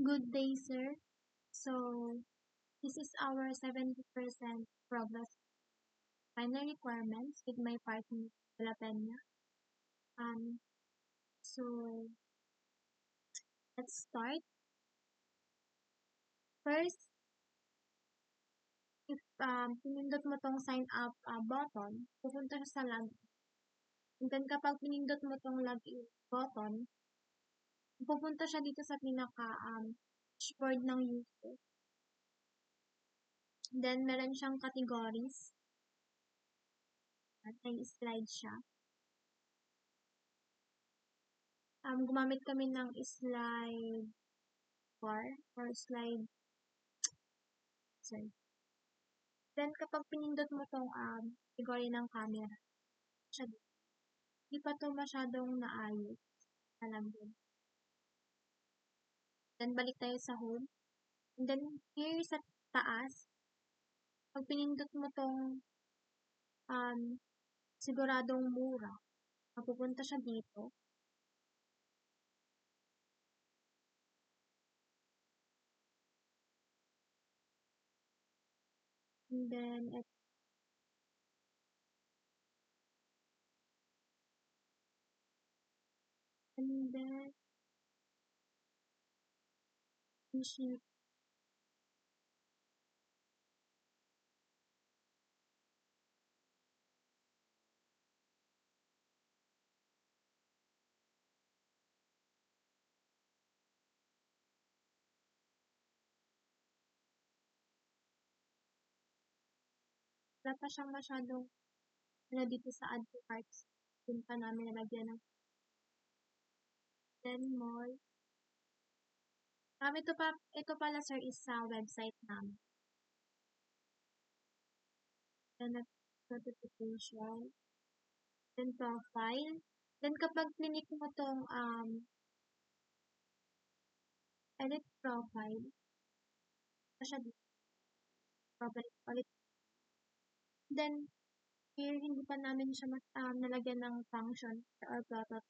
Good day, sir. So, this is our 70% progress final requirements with my partner, La Peña. Um, so, let's start. First, if pinindot mo tong sign up button, pupunta siya sa login. And then, kapag pinindot mo tong login button, pupunta siya dito sa pinaka dashboard ng user. Then, meron siyang categories. At may slide siya. Gumamit kami ng slide 4 or slide, sorry. Then, kapag pinindot mo tong category ng camera, siya, di pa to masyadong naayos. Nalagyan. Then, balik tayo sa home. And then, here sa taas, pag pinindot mo tong siguradong mura, mapupunta siya dito. And then, sheet. Wala pa siyang masyadong dito sa add to carts. Dun pa namin nalagyan ng then more. Ito pala sir is sa website namin. Then notification. Then profile. Then kapag clinic mo tong edit profile, siya dito. Ulit. Then here hindi pa namin siya nalagyan ng function or prototype.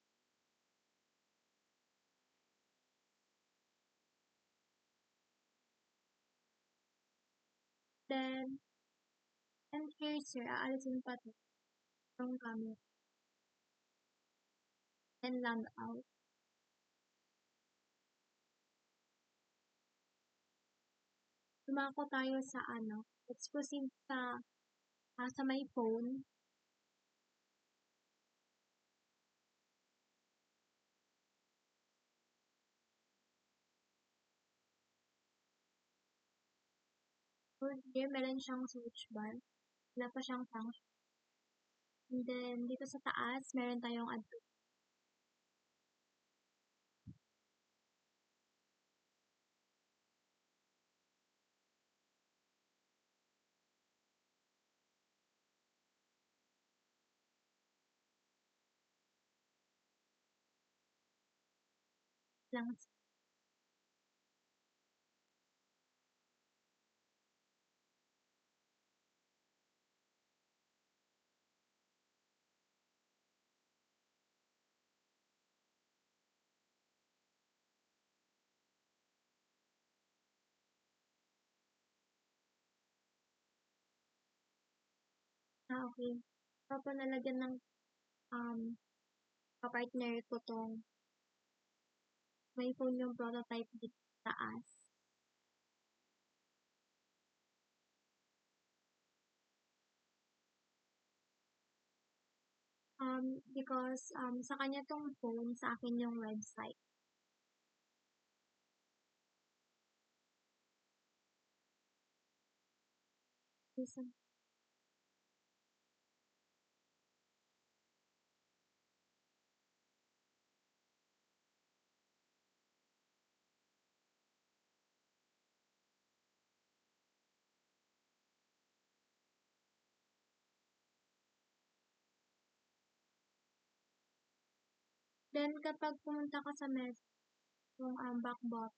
Then, and here sir, aalisin pa ito yung camera. Then log out. Tumako tayo sa let's proceed sa my phone. So here, meron siyang search bar. Wala pa siyang function. And then, dito sa taas, meron tayong add to. Lang. Okay. Tapos nalagyan ng kapartner ko tong may phone yung prototype dito sa taas. Because sa kanya tong phone, sa akin yung website. Listen. Then, kapag pumunta ka sa message, yung back bot,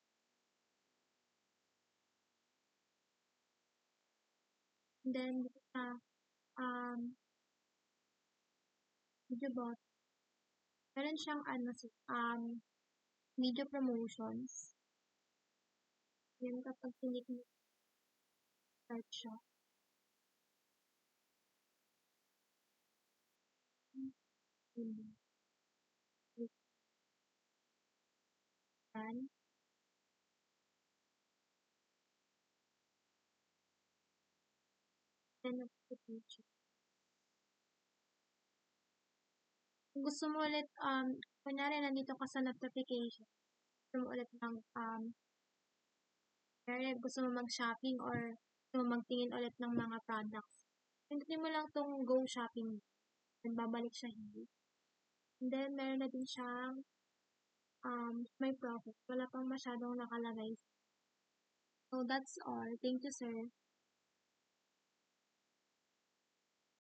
then, dito sa video bot, meron siyang video promotions. Yan kapag click mo start siya. Mm. Yan. Then notification. Kung gusto mo ulit, kunyari nandito ka sa notification, gusto mo ulit ng, kunyari gusto mo mag-shopping or gusto mo magtingin ulit ng mga products, pindutin mo lang tong go shopping, then babalik siya hindi. And then, meron na din siyang, may profit. Wala pang masyadong nakalagay. So, that's all. Thank you, sir.